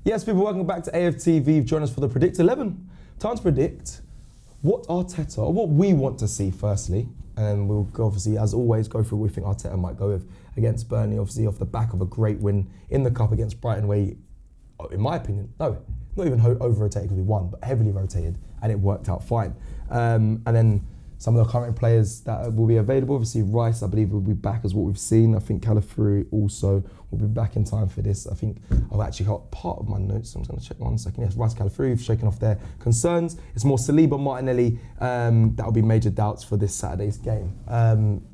Yes, people, welcome back to AFTV. Join us for the Predict 11. Time to predict what Arteta, or what we want to see firstly, and we'll obviously, as always, go through what we think Arteta might go with against Burnley, obviously off the back of a great win in the Cup against Brighton, where he, in my opinion, not even over-rotated because we won, but heavily rotated, and it worked out fine. And then some of the current players that will be available, obviously Rice, I believe, will be back as what we've seen. I think Calafuri also will be back in time for this. I think I've actually got part of my notes, so I'm just going to check 1 second. Yes, Rice, Calafuri have shaken off their concerns. It's more Saliba, Martinelli, that will be major doubts for this Saturday's game.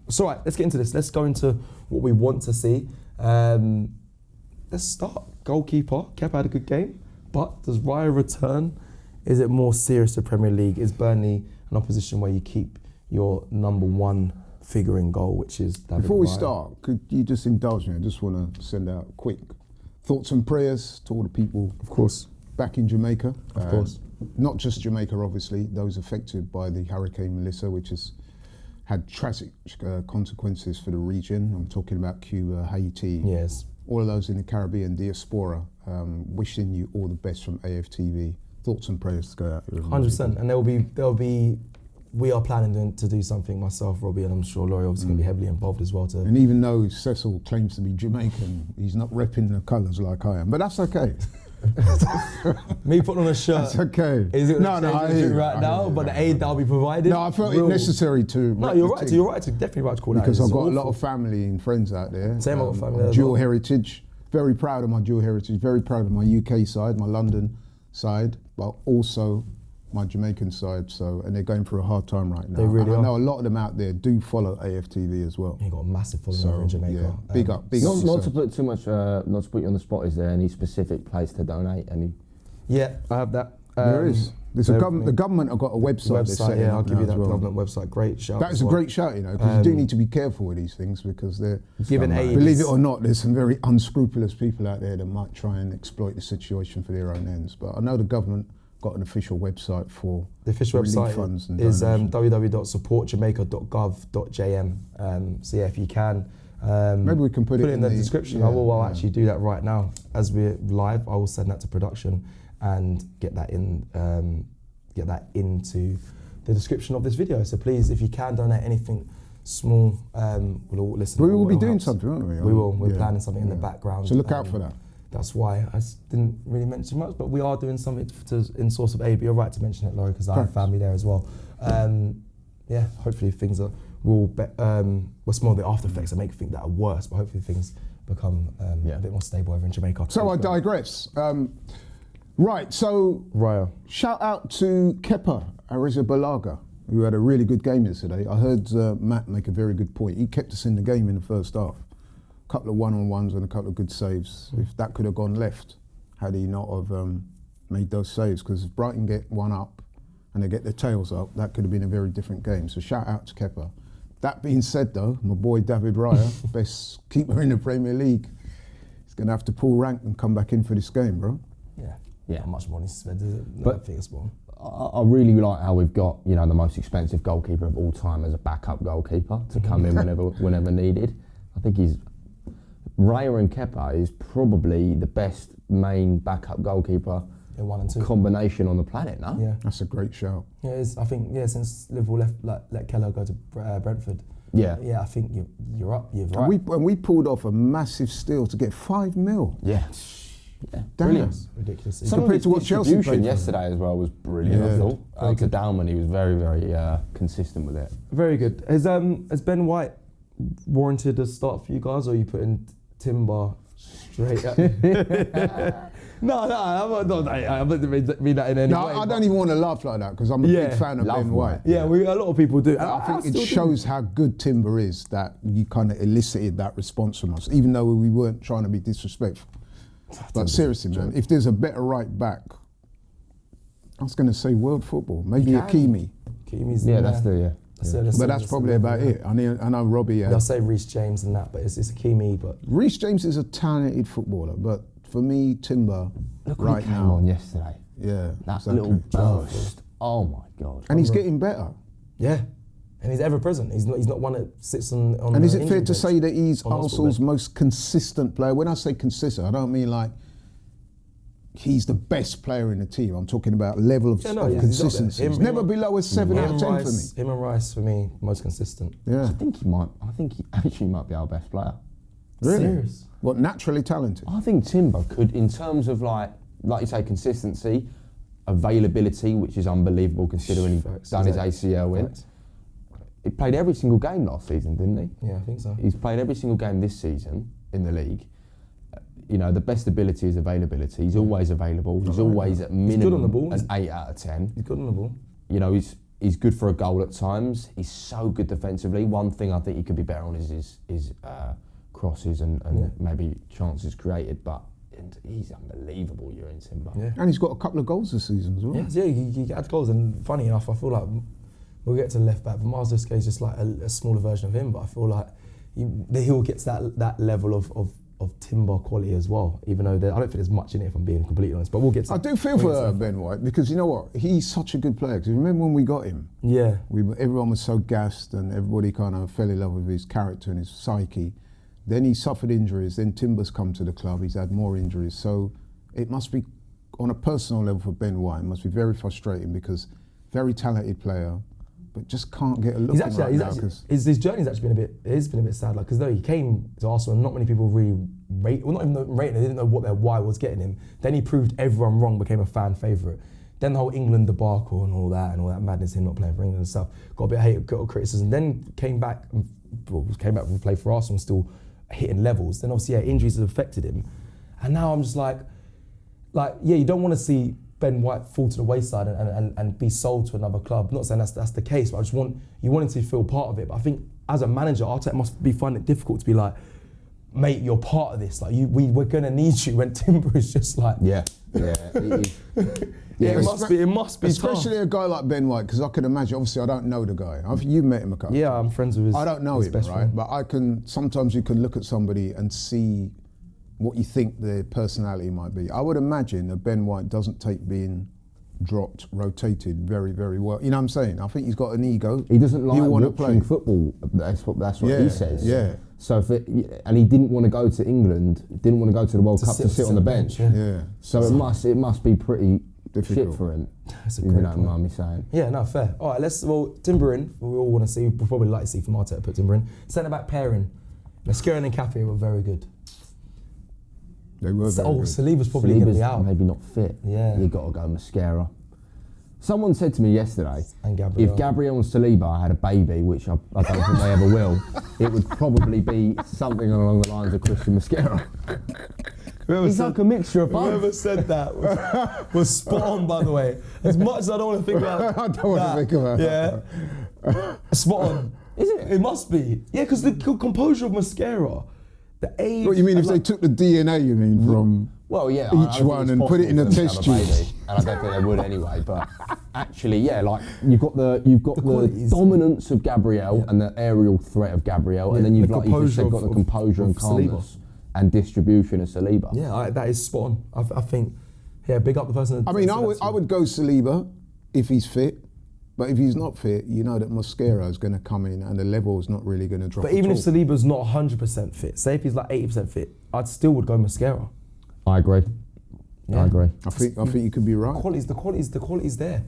So right, let's get into this. Let's go into what we want to see. Let's start. Goalkeeper, Kepa had a good game, but does Raya return? Is it more serious to Premier League? Is Burnley an opposition where you keep your number one figure in goal, which is David Before we Raya? start, could you just indulge me? I just want to send out quick thoughts and prayers to all the people, Of course. back in Jamaica. Of course. Not just Jamaica, obviously, those affected by the Hurricane Melissa, which has had tragic consequences for the region. I'm talking about Cuba, Haiti, Yes. all of those in the Caribbean diaspora. Wishing you all the best from AFTV. Thoughts and prayers to go out. 100%. And there'll be. We are planning to do something, myself, Robbie, and I'm sure Laurie obviously going to be heavily involved as well. And even though Cecil claims to be Jamaican, he's not repping the colours like I am. But that's okay. Me putting on a shirt. That's okay. Is it I hear you, right now? But the aid that'll be provided. No, I felt it necessary to. No, you're right. You're right. Definitely right to call that. Because I've got awful. a lot of family and friends out there. Same old family as Dual well. heritage. Very proud of my dual heritage. Very proud of my UK side, my London side, but also my Jamaican side. So, and they're going through a hard time right now. They really and I are. know a lot of them out there do follow AFTV as well. You got a massive following over in Jamaica. Yeah, big up. Not yourself. to put too much, not to put you on the spot. Is there any specific place to donate? Any? Yeah, I have that. There is. There's the government have got a website. they're setting Yeah, I'll up give now you that as well. government website. Great shout. That is as a well. great shout, you know, because you do need to be careful with these things because they're Giving aid. Believe it or not, there's some very unscrupulous people out there that might try and exploit the situation for their own ends. But I know the government got an official website for The official relief website funds and is donations. www.supportjamaica.gov.jm. So yeah, if you can, Maybe we can put it in the in the- description. yeah, I'll yeah. actually do that right now as we're live. I will send that to production and get that into the description of this video. So please, if you can donate anything small, we'll all listen. We will be It doing helps. something, won't we? We will. We're Yeah, planning something in the yeah. background. So look out for that. That's why I didn't really mention much, but we are doing something in source of aid. But you're right to mention it, Laurie, because I have Thanks. family there as well. Yeah, hopefully things will what's more the after effects that make things that are worse, but hopefully things become a bit more stable over in Jamaica. So I digress. Right, so Raya. shout out to Kepa Arrizabalaga, who had a really good game yesterday. I heard Matt make a very good point. He kept us in the game in the first half. A couple of one-on-ones and a couple of good saves. If that could have gone left, had he not have made those saves, because if Brighton get one up and they get their tails up, that could have been a very different game. So shout out to Kepa. That being said though, my boy David Raya, best keeper in the Premier League, he's going to have to pull rank and come back in for this game, bro. Yeah. Not much money spent, is it? But- But I really like how we've got, you know, the most expensive goalkeeper of all time as a backup goalkeeper to come in whenever needed. I think Raya and Kepa is probably the best main backup goalkeeper in 1 and 2 combination on the planet, no? Yeah. That's a great shout. Yeah, I think since Liverpool let Keller go to Brentford. Yeah. Yeah, I think you're up. You're right. And we pulled off a massive steal to get $5 million. Yeah. Yeah. Damn. Brilliant. Ridiculous. Some Compared of to what his Chelsea distribution played for. yesterday as well was brilliant. Yeah. I thought to Dowman, he was very, very consistent with it. Very good. Has Ben White warranted a start for you guys, or are you putting Timber straight up? No, I didn't mean that in any No, way. I don't even want to laugh like that because I'm a big fan of Love Ben White. Yeah, a lot of people do. I think it shows how good Timber is that you kind of elicited that response from us, even though we weren't trying to be disrespectful. But seriously, man, if there's a better right back, I was going to say world football, maybe Hakimi, Hakimi's That's but that's probably about it. I know Robbie. They'll say Reece James and that, but it's Hakimi. But Reece James is a talented footballer, but for me, Timber Look right what he came now, on yesterday. yeah, That exactly. little burst. Oh my God. And he's getting better. yeah, and he's ever present. He's not one that sits on. And is the it fair injury to bench. say that he's On hospital Arsenal's bed. most consistent player? When I say consistent, I don't mean like he's the best player in the team. I'm talking about level of, Yeah, no, he's consistency. got He's that. never below a 7 out of 10 for me. Him and Rice for me, most consistent. Yeah. I think he actually might be our best player. Really? Serious? What, naturally talented? I think Timber could, in terms of like you say, consistency, availability, which is unbelievable considering he's Facts, done exactly. his ACL in. Facts. He played every single game last season, didn't he? Yeah, I think so. He's played every single game this season in the league. You know, the best ability is availability. He's always available. He's always at minimum good on the ball. an 8 out of 10. He's good on the ball. You know, he's good for a goal at times. He's so good defensively. One thing I think he could be better on is his crosses and maybe chances created. But he's unbelievable, Ewan Timber. Yeah. And he's got a couple of goals this season as well. Yeah, he adds goals, and funny enough, I feel like we'll get to left back, but Miles Duskay is just like a smaller version of him. But I feel like he'll get to that level of Timber quality as well. Even though I don't think there's much in it, if I'm being completely honest. But we'll get to. I do feel for Ben White because you know what? He's such a good player. Because remember when we got him? Yeah. Everyone was so gassed and everybody kind of fell in love with his character and his psyche. Then he suffered injuries. Then Timber's come to the club. He's had more injuries. So it must be, on a personal level for Ben White, it must be very frustrating because very talented player, but just can't get a look in right now. His journey's actually been a bit sad. Like, because though he came to Arsenal, and not many people really rate, well, not even rating him, they didn't know what their why was getting him. Then he proved everyone wrong, became a fan favourite. Then the whole England debacle and all that madness, him not playing for England and stuff, got a bit of hate, got criticism. Then came back to play for Arsenal, still hitting levels. Then obviously, injuries have affected him. And now I'm just like, you don't want to see Ben White fall to the wayside and be sold to another club. I'm not saying that's the case, but I just want him to feel part of it. But I think as a manager, Arteta must be finding it difficult to be like, mate, you're part of this. Like we're gonna need you when Timber is just like, it must be especially tough. a guy like Ben White, because I can imagine. Obviously, I don't know the guy. You've met him a couple. Yeah, I'm friends with his. I don't know him, best right? friend. But sometimes you can look at somebody and see what you think their personality might be. I would imagine that Ben White doesn't take being dropped, rotated very, very well. You know what I'm saying? I think he's got an ego. He doesn't like He'll wanna watching play football. That's what he says. Yeah. So and he didn't want to go to England, didn't want to go to the World Cup to sit on the bench. Yeah. So it must be pretty Difficult. shit for him. That's a If you great don't point. mind me saying. Yeah, no, fair. All right, Timber in. We all want to see, we'll probably like to see from Arteta put Timber in. Centre-back pairing. Mascherano and Cafe were very good. They were very good. Saliba's probably going to be out. Maybe not fit. Yeah. You got to go Mascara. Someone said to me yesterday, And Gabriel. if Gabriel and Saliba had a baby, which I don't think they ever will, it would probably be something along the lines of Christian Mascara. He's like a mixture of both. Whoever said that was spot on, by the way. As much as I don't want to think about I don't want to think about that. Yeah. Spot on. Is it? It must be. Yeah, because the composure of Mascara, the age. What you mean and if they took the DNA? You mean from? Well, yeah, Each think one it's and put it in a possible for test them to have a tube. baby, and I don't think they would anyway. But actually, yeah, like you've got the qualities. dominance of Gabriel and the aerial threat of Gabriel, and then you've the like you just said, composure got the composure and of Saliba. calmness and distribution of Saliba. Yeah, that is spot on. I think, yeah, big up the person. I mean, I would go Saliba if he's fit, but if he's not fit, you know that Mascara is going to come in and the level is not really going to drop. But even if at all. Saliba's not 100% fit, say if he's like 80% fit, I'd still would go Mascara. I agree. Yeah. I agree. I think you could be right. The quality's there.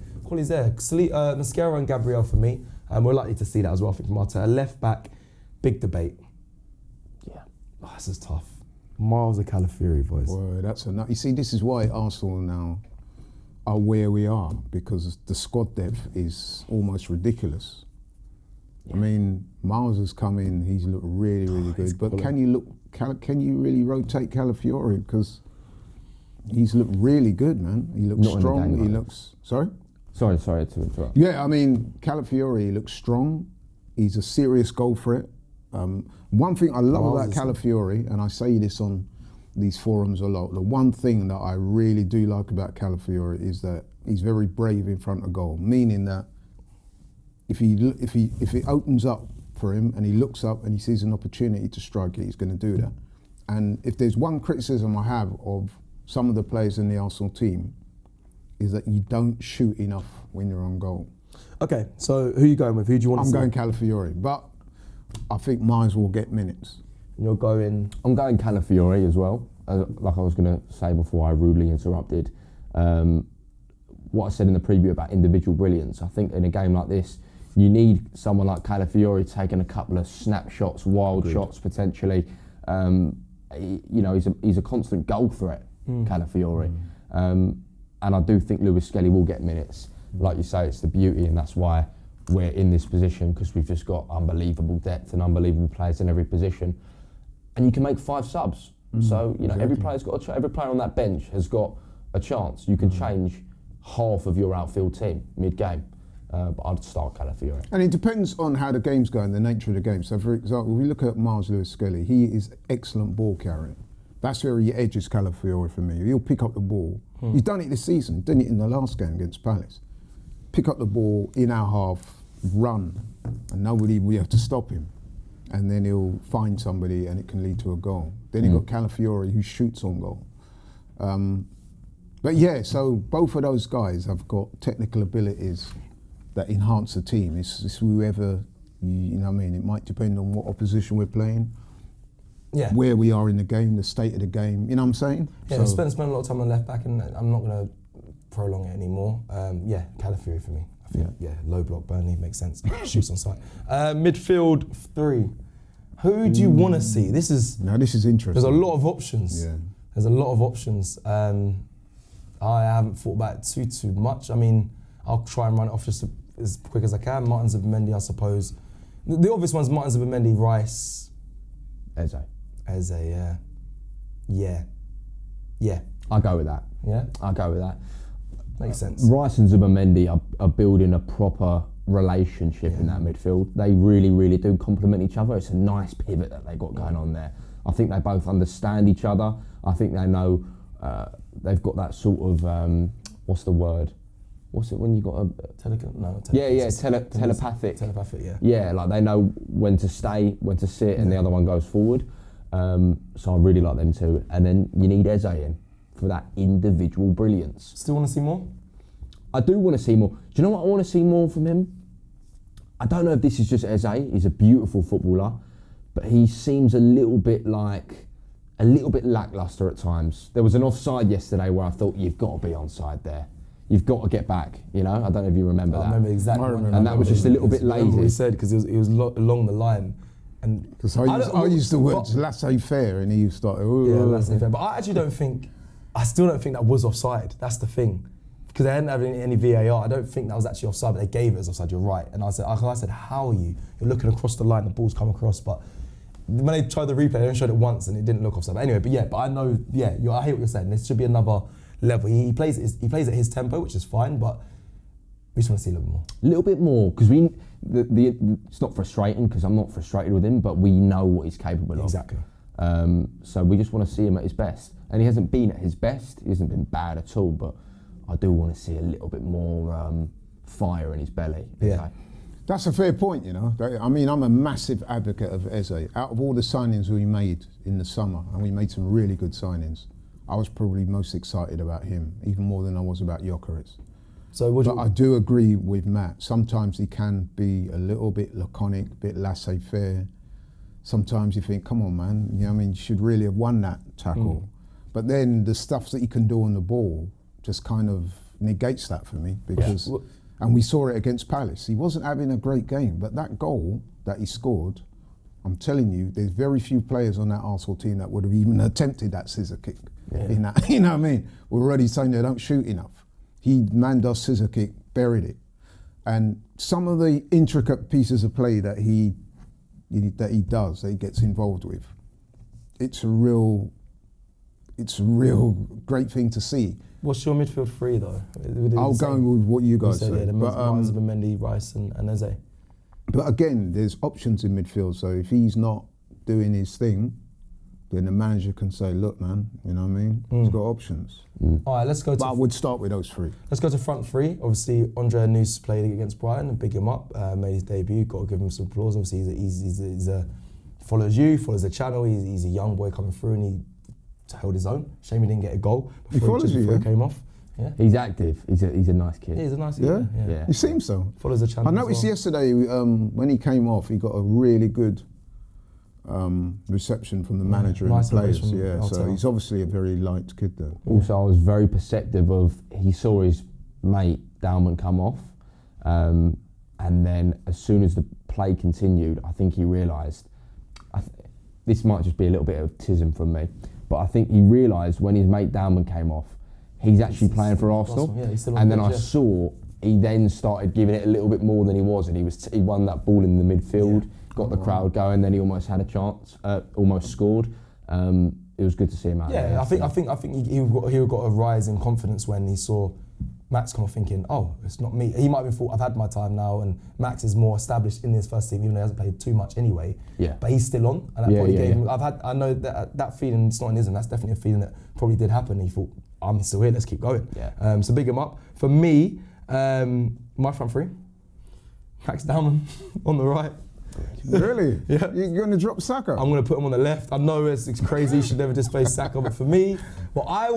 Mascara and Gabriel for me, and we're likely to see that as well. I think from Arteta. Left back, big debate. Yeah. Oh, this is tough. Miles of Calafiori, boys. Boy, that's enough. You see, this is why Arsenal now are where we are, because the squad depth is almost ridiculous. I mean, Miles has come in, he's looked really, really good. But can you really rotate Calafiori? Because he's looked really good, man. He looks Not in the strong. game, He though. looks sorry. Sorry to interrupt. Yeah, I mean, Calafiori, he looks strong. He's a serious goal threat. One thing I love Miles about is- Calafiori, and I say this on these forums a lot, the one thing that I really do like about Calafiori is that he's very brave in front of goal, meaning that if he opens up for him and he looks up and he sees an opportunity to strike it, he's going to do that. And if there's one criticism I have of some of the players in the Arsenal team, is that you don't shoot enough when you're on goal. Okay, so who are you going with? Who do you want I'm to see? going Calafiori, but I think Miles will get minutes. You're going. I'm going Calafiori as well. like I was going to say before I rudely interrupted, what I said in the preview about individual brilliance. I think in a game like this, you need someone like Calafiori taking a couple of snapshots, wild shots potentially. He's a constant goal threat, Calafiori. And I do think Lewis Skelly will get minutes. Like you say, it's the beauty, and that's why we're in this position, because we've just got unbelievable depth and unbelievable players in every position. And you can make 5 subs. So, exactly. every player on that bench has got a chance. You can change half of your outfield team mid-game. But I'd start Calafiori. And it depends on how the game's going, the nature of the game. So, for example, if we look at Miles Lewis Skelly, he is excellent ball carrier. That's where he edges Calafiori for me. He'll pick up the ball. He's done it this season, didn't it in the last game against Palace. Pick up the ball in our half, run, and nobody will have to stop him. And then he'll find somebody and it can lead to a goal. Then you've got Calafiori who shoots on goal. But yeah, so both of those guys have got technical abilities that enhance the team. It's whoever, you know what I mean, it might depend on what opposition we're playing, where we are in the game, the state of the game, you know what I'm saying? Yeah, so spend a lot of time on left back, and I'm not going to prolong it anymore. Calafiori for me. I think, low block Burnley makes sense. Shoots on sight. Midfield 3. Who do you want to see? This is interesting. There's a lot of options. Yeah. There's a lot of options. I haven't thought about it too much. I mean, I'll try and run it off just as quick as I can. Martin Zubimendi, I suppose. The obvious ones: Martin Zubimendi, Rice, Eze, yeah. I'll go with that. Yeah, I'll go with that. Makes sense. Rice and Zubimendi are building a proper relationship in that midfield. They really, really do complement each other. It's a nice pivot that they've got going on there. I think they both understand each other. I think they know they've got that sort of what's the word? What's it when you got a telepathic. Telepathic, yeah. Yeah, like they know when to stay, when to sit, and the other one goes forward. So I really like them too. And then you need Eze in for that individual brilliance. Still want to see more? I do want to see more. Do you know what I want to see more from him? I don't know if this is just Eze. He's a beautiful footballer, but he seems a little bit lacklustre at times. There was an offside yesterday where I thought, you've got to be onside there. You've got to get back, you know? I don't know if you remember that. I remember exactly. And that was just a little bit lazy. What he said, because it was along the line. Because I used the words laissez-faire, and he started, laissez-faire. But I still don't think that was offside. That's the thing. Because they hadn't had any VAR, I don't think that was actually offside, but they gave it as offside. You're right. And I said, how are you? You're looking across the line, the ball's come across. But when they tried the replay, they only showed it once, and it didn't look offside. But anyway, I know, I hear what you're saying. There should be another level. He plays at his tempo, which is fine, but we just want to see a little bit more. A little bit more, because it's not frustrating, because I'm not frustrated with him, but we know what he's capable of. Exactly. So we just want to see him at his best. And he hasn't been at his best. He hasn't been bad at all, but I do want to see a little bit more fire in his belly. Yeah. That's a fair point, you know. I mean, I'm a massive advocate of Eze. Out of all the signings we made in the summer, and we made some really good signings, I was probably most excited about him, even more than I was about Gyökeres. But I do agree with Matt. Sometimes he can be a little bit laconic, a bit laissez-faire. Sometimes you think, come on, man, you know what I mean, you should really have won that tackle. But then the stuff that he can do on the ball just kind of negates that for me, because, and we saw it against Palace. He wasn't having a great game, but that goal that he scored, I'm telling you, there's very few players on that Arsenal team that would have even attempted that scissor kick. In that, you know what I mean? We're already saying they don't shoot enough. He man does scissor kick, buried it. And some of the intricate pieces of play that he does, that he gets involved with, it's a real great thing to see. What's your midfield 3 though? I'll go with what you guys said. Yeah, Martin Zubimendi, Rice and Eze. But again, there's options in midfield, so if he's not doing his thing, then the manager can say, look, man, you know what I mean? He's got options. All right, let's go to... But I would start with those 3. Let's go to front 3. Obviously, Andre Anus played against Brighton and big him up, made his debut, got to give him some applause. Obviously, he follows you, follows the channel, he's a young boy coming through, and he held his own. Shame he didn't get a goal before he came off. Yeah. He's active. He's a nice kid. Yeah, he's a nice kid. Yeah. You seem so. Follows the channel. I noticed yesterday when he came off, he got a really good reception from the manager and nice the players. embrace from Yeah, so Arteta. he's obviously a very liked kid though. Also, I was very perceptive of, he saw his mate Dowman come off, and then as soon as the play continued, I think he realised, this might just be a little bit of autism from me, but I think he realised when his mate Dowman came off, he's actually playing for Arsenal. Yeah, he's still on And the then I pitch, yeah. saw he then started giving it a little bit more than he was, and he won that ball in the midfield, got the crowd going, then he almost had a chance, almost scored. It was good to see him out there. Yeah, I think he got a rise in confidence when he saw Max come off thinking, oh, it's not me. He might have thought, I've had my time now, and Max is more established in this first team, even though he hasn't played too much anyway. Yeah. But he's still on, and that probably gave him. I know that feeling. It's not an ism. That's definitely a feeling that probably did happen. He thought, I'm still here. Let's keep going. Yeah. So big him up. For me, my front three: Max Dowman on the right. Really? Yeah. You're going to drop Saka? I'm going to put him on the left. I know it's crazy. You should never displace Saka, but for me, what I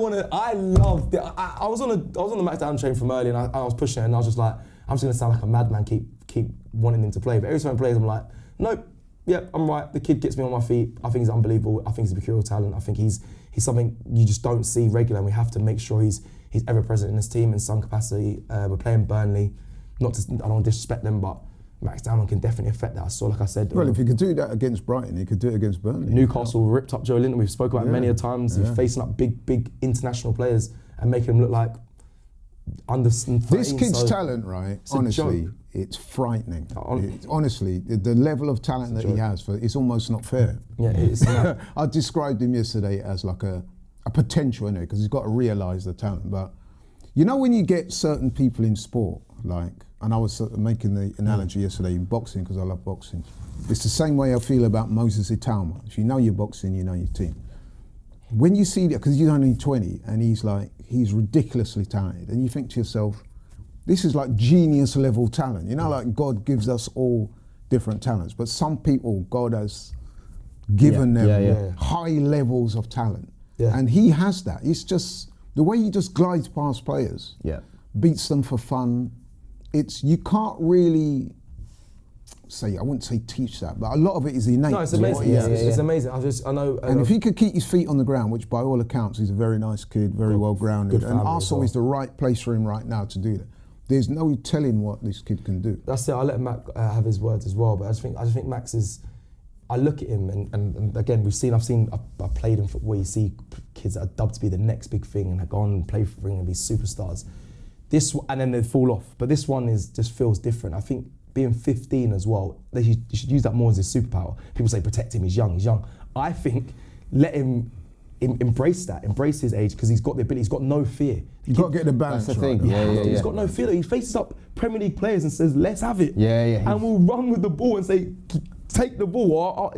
loved it. I was on the Max Dowman train from early, and I was pushing it, and I was just like, I'm just going to sound like a madman, keep wanting him to play. But every time he plays, I'm like, nope, yep, I'm right. The kid gets me on my feet. I think he's unbelievable. I think he's a peculiar talent. I think he's something you just don't see regularly, and we have to make sure he's ever present in this team in some capacity. We're playing Burnley. I don't want to disrespect them, but Max Dowman can definitely affect that. So, like I said, well, if he could do that against Brighton, he could do it against Burnley. Newcastle ripped up Joe Linton. We've spoken about it many a times. He's facing up big international players and making them look like under 13. This kid's talent, right? Honestly, it's frightening. Honestly, the level of talent that he has, it's almost not fair. Yeah, it's not. I described him yesterday as like a potential, innit? Because he's got to realise the talent. But you know when you get certain people in sport, like, and I was sort of making the analogy yesterday in boxing because I love boxing. It's the same way I feel about Moses Itauma. If you know your boxing, you know your team. When you see that, because he's only 20 and he's ridiculously talented, and you think to yourself, this is like genius level talent. You know, like God gives us all different talents, but some people God has given them high levels of talent. Yeah. And he has that. It's just the way he just glides past players, beats them for fun. You can't really say, I wouldn't say teach that, but a lot of it is innate. No, it's amazing. It's amazing. I know. And if he could keep his feet on the ground, which by all accounts he's a very nice kid, very well grounded, and Arsenal is the right place for him right now to do that. There's no telling what this kid can do. That's it. I'll let Mac have his words as well, but I just think Max is. I look at him and again I've played in football. You see kids that are dubbed to be the next big thing and have gone and play for England and be superstars. And then they fall off. But this one just feels different. I think being 15 as well, you should use that more as a superpower. People say protect him, he's young. I think let him embrace his age, because he's got the ability, he's got no fear. You've got to get the balance That's the thing. right. He's got no fear. He faces up Premier League players and says, let's have it. And we'll run with the ball and say, take the ball.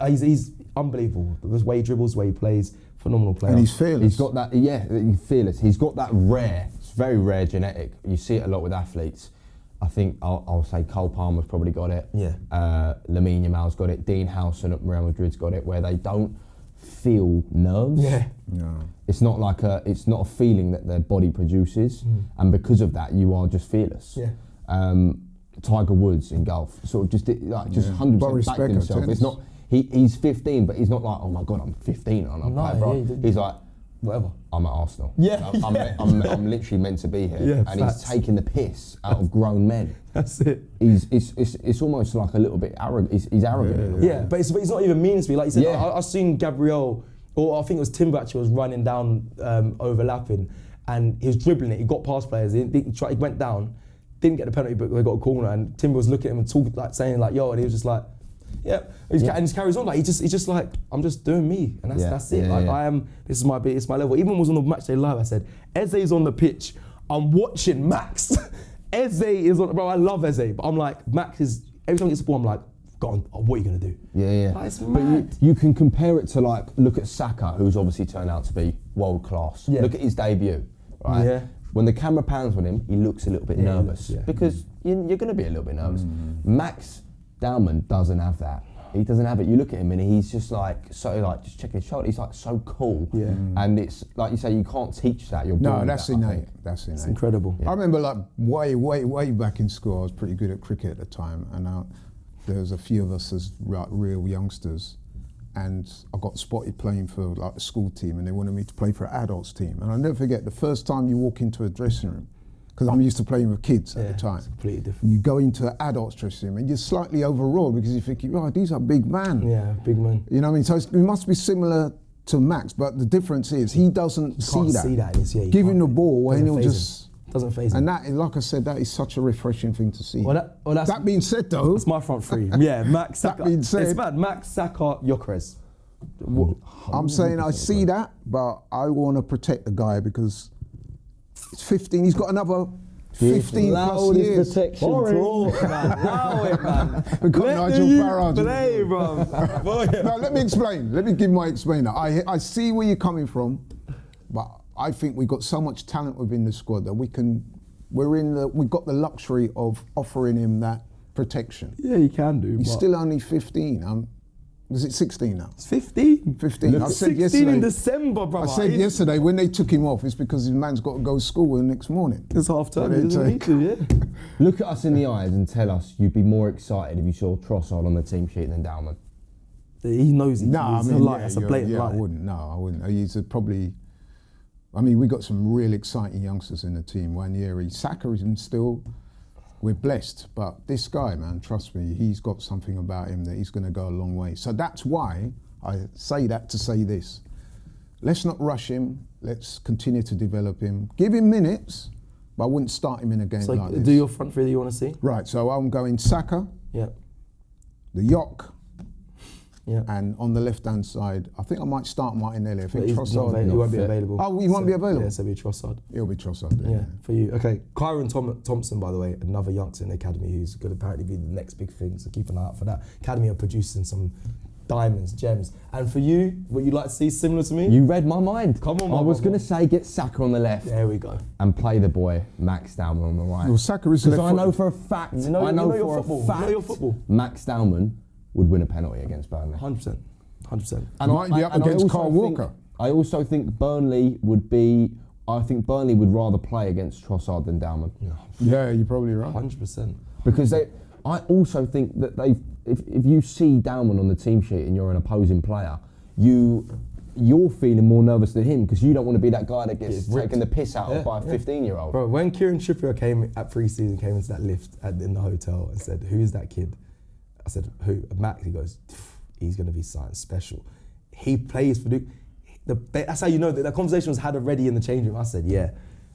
He's unbelievable. The way he dribbles, the way he plays, phenomenal player. And he's fearless. He's got that, he's fearless. He's got that it's very rare genetic. You see it a lot with athletes. I think I'll say Cole Palmer's probably got it. Yeah. Lamine Yamal's got it. Dean Howson at Real Madrid's got it, where they don't feel nerves. Yeah. No. It's not a feeling that their body produces, and because of that, you are just fearless. Yeah. Tiger Woods in golf, sort of just 100% backed himself. Tennis. It's not. He's 15, but he's not like, oh my god, I'm 15 and I'm playing, bro. He's like, whatever. I'm at Arsenal. Yeah. I'm literally meant to be here. Yeah, and facts. he's taking the piss out of grown men. That's it. It's almost like a little bit arrogant. He's arrogant. Yeah, but it's not even mean to me. Like you said, I've seen Gabriel, or I think it was Timber actually, was running down, overlapping, and he was dribbling it. He got past players. He went down, didn't get the penalty, but they got a corner. And Timber was looking at him and talking, like saying like, "Yo," and he was just like, "Yeah." And he just carries on. Like he's just like, "I'm just doing me," and that's it. I am. This is my beat. It's my level. Even when I was on the match day live, I said, "Eze's on the pitch. I'm watching Max." Eze is on. Bro, I love Eze, but I'm like, Max is. Every time he gets the ball, I'm like, "Go on. Oh, what are you gonna do?" Yeah. Like, it's mad. But you can compare it to, like, look at Saka, who's obviously turned out to be world class. Yeah. Look at his debut, right? Yeah. When the camera pans on him, he looks a little bit nervous because you're going to be a little bit nervous. Max Dowman doesn't have that. He doesn't have it. You look at him and he's just like, just checking his shoulder. He's like so cool. Yeah. And it's like you say, you can't teach that. You're born with that, innate. That's innate. It's incredible. I remember like way back in school, I was pretty good at cricket at the time, and there's a few of us as real youngsters, and I got spotted playing for like the school team, and they wanted me to play for an adults team. And I'll never forget the first time you walk into a dressing room, because I'm used to playing with kids at the time. It's completely different. You go into an adults dressing room and you're slightly overawed because you're thinking, oh, these are big men. Yeah, big man. You know what I mean? So it must be similar to Max, but the difference is he doesn't see that. Give him the ball and he'll just... Doesn't phase him. And that, like I said, that is such a refreshing thing to see. That being said, though, it's my front three. Yeah, Max, Saka. That being said, it's bad. Max, Saka, Gyökeres. I'm saying I see that, but I want to protect the guy because it's 15. He's got another 15 plus years. Protection. Talk, man. Allow it, man. We've got Nigel Farage. Play, bro. No, let me explain. Let me give my explainer. I see where you're coming from, but I think we've got so much talent within the squad that we've got the luxury of offering him that protection. Yeah, you can do. He's still only 15. Is it 16 now? It's 15. 15. I said 16 yesterday, in December, brother. I said yesterday when they took him off, it's because his man's got to go to school the next morning. It's half time. He doesn't need to, yeah. Look at us in the eyes and tell us you'd be more excited if you saw Trossard on the team sheet than Dowman. He knows he's I mean, a lie. It's a blatant lie. I wouldn't. No, I wouldn't. He's probably. I mean, we got some real exciting youngsters in the team. Wanyeri, Saka is still. We're blessed, but this guy, man, trust me, he's got something about him that he's going to go a long way. So that's why I say that to say this. Let's not rush him. Let's continue to develop him. Give him minutes, but I wouldn't start him in a game like this. Do your front three that you want to see? Right, so I'm going Saka, Yeah. the Yok, Yeah. and on the left-hand side, I think I might start Martinelli. I think He's not Trossard. available. He won't be available. Oh, he won't be available? Yeah, so it'll be Trossard. He'll be Trossard then. Yeah, for you. Okay, Kyron Thompson, by the way, another youngster in the academy who's going to apparently be the next big thing, so keep an eye out for that. Academy are producing some diamonds, gems. And for you, what you'd like to see similar to me? You read my mind. Come on, I was going to say get Saka on the left. There we go. And play the boy Max Dowman on the right. Well, Saka is Because left I know foot. for a fact, You know your football. Max Dowman would win a penalty against Burnley. 100%. 100%. And might be up against Carl Walker. I also think Burnley would be. I think Burnley would rather play against Trossard than Dowman. Yeah, you're probably right. 100%. Because I also think that if you see Dowman on the team sheet and you're an opposing player, you're feeling more nervous than him because you don't want to be that guy that gets taken the piss out of by a 15-year-old. Bro, when Kieran Trippier came at pre-season, came into that lift in the hotel and said, "Who's that kid?" I said, "Who?" Max. He goes, "He's going to be something special." He plays for that's how you know that conversation was had already in the change room. I said, "Yeah,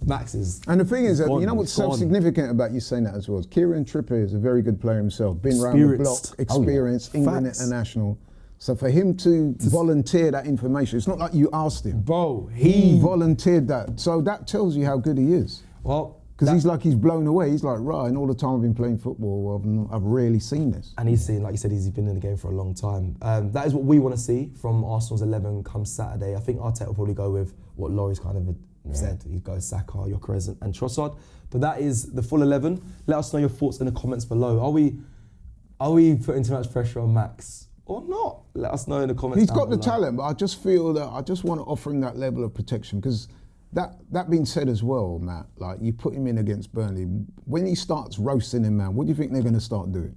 Max is." And the thing is, that, gone, you know what's so gone. significant about you saying that as well? Is Kieran Trippier is a very good player himself, been around the block, experienced, England international. So for him to volunteer that information, it's not like you asked him. Bro, he volunteered that. So that tells you how good he is. Well, because he's blown away. He's like, right, and all the time I've been playing football, I've rarely seen this. And he's seen, like you said, he's been in the game for a long time. That is what we want to see from Arsenal's 11 come Saturday. I think Arteta will probably go with what Laurie's kind of said. He goes Saka, Gyökeres and Trossard. But that is the full 11. Let us know your thoughts in the comments below. Are we putting too much pressure on Max or not? Let us know in the comments. He's got the talent, but I just feel that I just want to offer him that level of protection because that being said as well, Matt, like you put him in against Burnley, when he starts roasting him, man, what do you think they're going to start doing?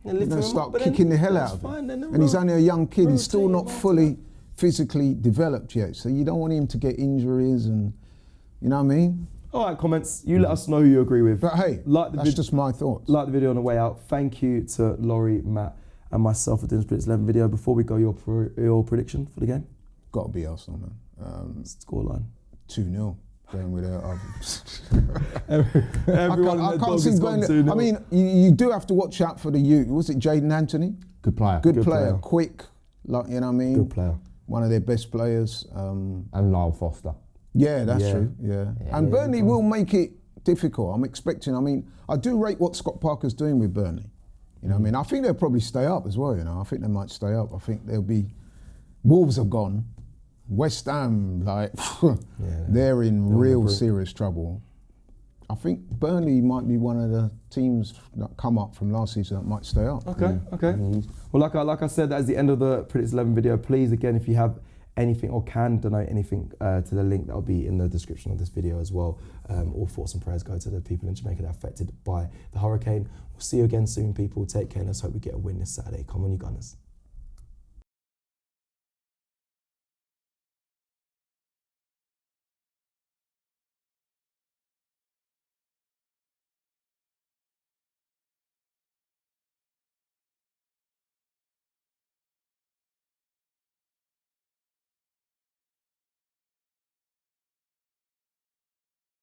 They're going to start kicking the hell out of him. And he's only a young kid, he's still not fully physically developed yet, so you don't want him to get injuries and, you know what I mean? All right, comments, you let us know who you agree with. But hey, that's just my thoughts. Like the video on the way out. Thank you to Laurie, Matt and myself for doing this Predicts 11 video. Before we go, your prediction for the game? Got to be Arsenal, man. Scoreline. 2-0. Going with Everyone I can't see Burnley. I mean, you do have to watch out for the youth. Was it Jaden Anthony? Good player. Good player. Quick, like, you know what I mean? Good player. One of their best players. And Lyle Foster. Yeah, that's true. Yeah. And Burnley will make it difficult. I'm expecting. I mean, I do rate what Scott Parker's doing with Burnley. You know what I mean? I think they'll probably stay up as well, you know. I think they might stay up. I think they'll be... Wolves are gone. West Ham, like, they're in real serious trouble. I think Burnley might be one of the teams that come up from last season that might stay up. Okay. Well, like I said, that is the end of the Predicts 11 video. Please, again, if you have anything or can donate anything to the link that will be in the description of this video as well. All thoughts and prayers go to the people in Jamaica that are affected by the hurricane. We'll see you again soon, people. Take care. Let's hope we get a win this Saturday. Come on, you Gunners.